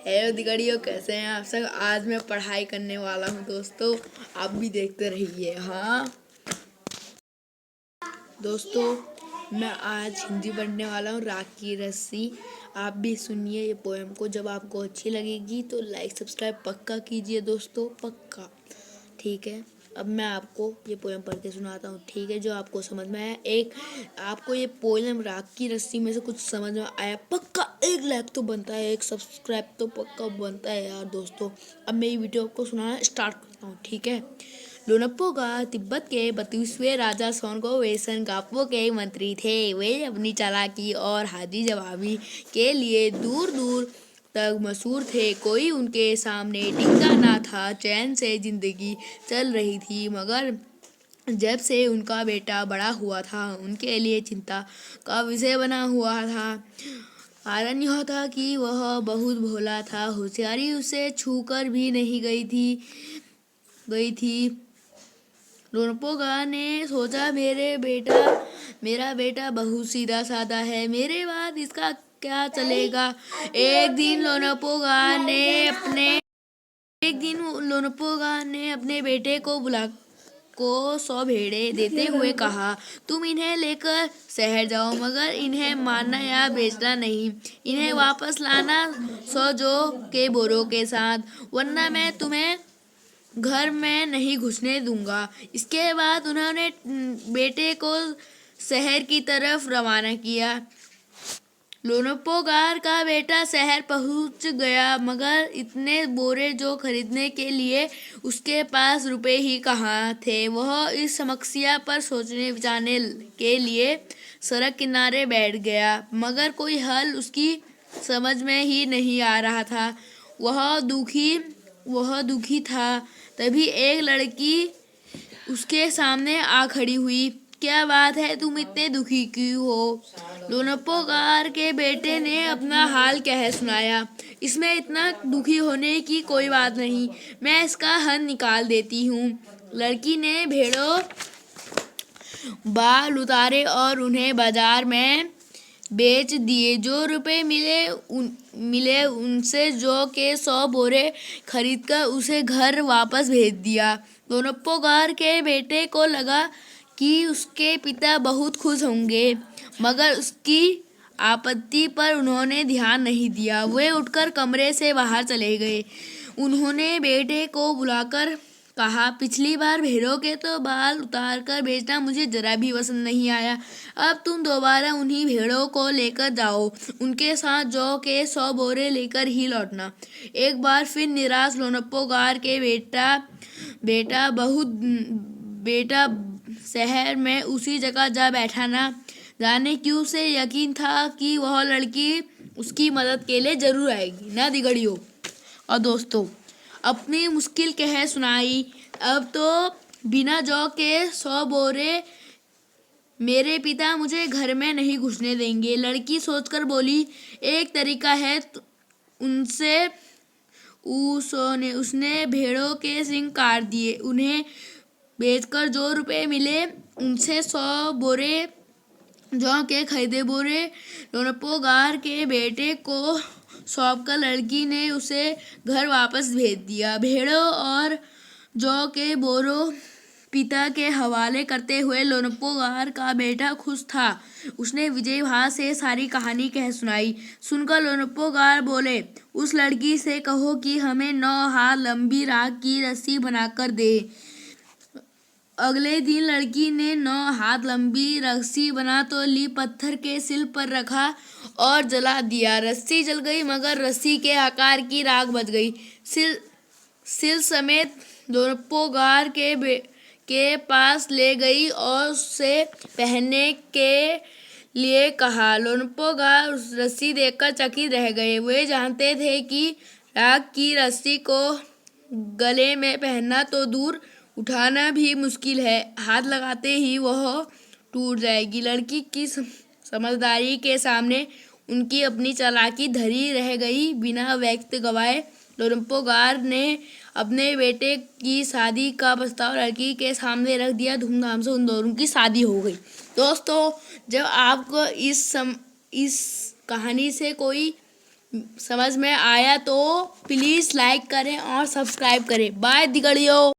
Hello दिगड़ियों, कैसे हैं आप सब। आज मैं पढ़ाई करने वाला हूं दोस्तों, आप भी देखते रहिए। हाँ दोस्तों, मैं आज हिंदी पढ़ने वाला हूँ, राख की रस्सी। आप भी सुनिए ये पोएम को। जब आपको अच्छी लगेगी तो लाइक सब्सक्राइब पक्का कीजिए दोस्तों, पक्का। ठीक है, अब मैं आपको ये पोएम पढ़ के सुनाता हूँ, ठीक है। जो आपको समझ में आया, एक आपको ये पोएम राख की रस्सी में से कुछ समझ में आया, पक्का एक लाइक तो बनता है, एक सब्सक्राइब तो पक्का बनता है यार दोस्तों। अब मैं ये वीडियो आपको सुनाना स्टार्ट करता हूँ, ठीक है। लोनप्पो तिब्बत के 32वें राजा सोनगो वेसन गापो के मंत्री थे। वे अपनी चालाकी और हादी जवाबी के लिए दूर दूर तक मशहूर थे। कोई उनके सामने टिका ना था। चैन से जिंदगी चल रही थी, मगर जब से उनका बेटा बड़ा हुआ था, उनके लिए चिंता का विषय बना हुआ था। कारण यह था कि वह बहुत भोला था। होशियारी उसे छूकर भी नहीं गई थी। लोनप्पो ने सोचा, मेरा बेटा बहुत सीधा साधा है, मेरे बाद इसका क्या चलेगा। एक दिन लोनप्पो ने अपने बेटे को 100 भेड़ें देते हुए कहा, तुम इन्हें लेकर शहर जाओ, मगर इन्हें मारना या बेचना नहीं। इन्हें वापस लाना 100 जौ के बोरों के साथ, वरना मैं तुम्हें घर में नहीं घुसने दूंगा। इसके बाद उन्होंने बेटे को शहर की तरफ रवाना किया। लोनप्पो का बेटा शहर पहुंच गया, मगर इतने बोरे जो खरीदने के लिए उसके पास रुपए ही कहाँ थे। वह इस समस्या पर सोचने विचारने के लिए सड़क किनारे बैठ गया, मगर कोई हल उसकी समझ में ही नहीं आ रहा था। वह दुखी था। तभी एक लड़की उसके सामने आ खड़ी हुई। क्या बात है, तुम इतने दुखी क्यों हो। लोनप्पो के बेटे ने अपना हाल कह सुनाया। इसमें इतना दुखी होने की कोई बात नहीं, मैं इसका हल निकाल देती हूँ। लड़की ने भेड़ों बाल उतारे और उन्हें बाजार में बेच दिए। जो रुपए मिले उनसे जौ के 100 बोरे खरीदकर उसे घर वापस भेज दिया। लोनप्पो के बेटे को लगा कि उसके पिता बहुत खुश होंगे, मगर उसकी आपत्ति पर उन्होंने ध्यान नहीं दिया। वे उठकर कमरे से बाहर चले गए। उन्होंने बेटे को बुलाकर कहा, पिछली बार भेड़ों के तो बाल उतार कर बेचना मुझे जरा भी पसंद नहीं आया। अब तुम दोबारा उन्हीं भेड़ों को लेकर जाओ, उनके साथ जौ के 100 बोरे लेकर ही लौटना। एक बार फिर निराश लोनप्पो के बेटा शहर में उसी जगह जा बैठा। ना जाने क्यों से यकीन था कि वह लड़की उसकी मदद के लिए जरूर आएगी, ना दिगड़ियों। और दोस्तों, अपनी मुश्किल कह सुनाई। अब तो बिना जौ के 100 बोरे मेरे पिता मुझे घर में नहीं घुसने देंगे। लड़की सोचकर बोली, एक तरीका है। उसने भेड़ों के सींग काट दिए। उन्हें बेचकर जो रुपए मिले उनसे 100 बोरे जौ के खरीदे बोरे लोनप्पो के बेटे को सौंपकर लड़की ने उसे घर वापस भेज दिया। भेड़ों और जौ के बोरों पिता के हवाले करते हुए लोनप्पो का बेटा खुश था। उसने विजय भाव से सारी कहानी कह सुनाई। सुनकर लोनप्पो बोले, उस लड़की से कहो कि हमें 9 हाथ लंबी राख की रस्सी बनाकर दे। अगले दिन लड़की ने 9 हाथ लंबी रस्सी बना तो ली, पत्थर के सिल पर रखा और जला दिया। रस्सी जल गई, मगर रस्सी के आकार की राख बच गई। सिल समेत लोनप्पो के पास ले गई और उसे पहनने के लिए कहा। लोनप्पो रस्सी देखकर चकित रह गए। वे जानते थे कि राख की रस्सी को गले में पहनना तो दूर, उठाना भी मुश्किल है। हाथ लगाते ही वह टूट जाएगी। लड़की की समझदारी के सामने उनकी अपनी चालाकी धरी रह गई। बिना वक्त गवाए लोनप्पो ने अपने बेटे की शादी का प्रस्ताव लड़की के सामने रख दिया। धूमधाम से उन दोनों की शादी हो गई। दोस्तों, जब आपको इस कहानी से कोई समझ में आया तो प्लीज़ लाइक करें और सब्सक्राइब करें। बाय दिगड़ियों।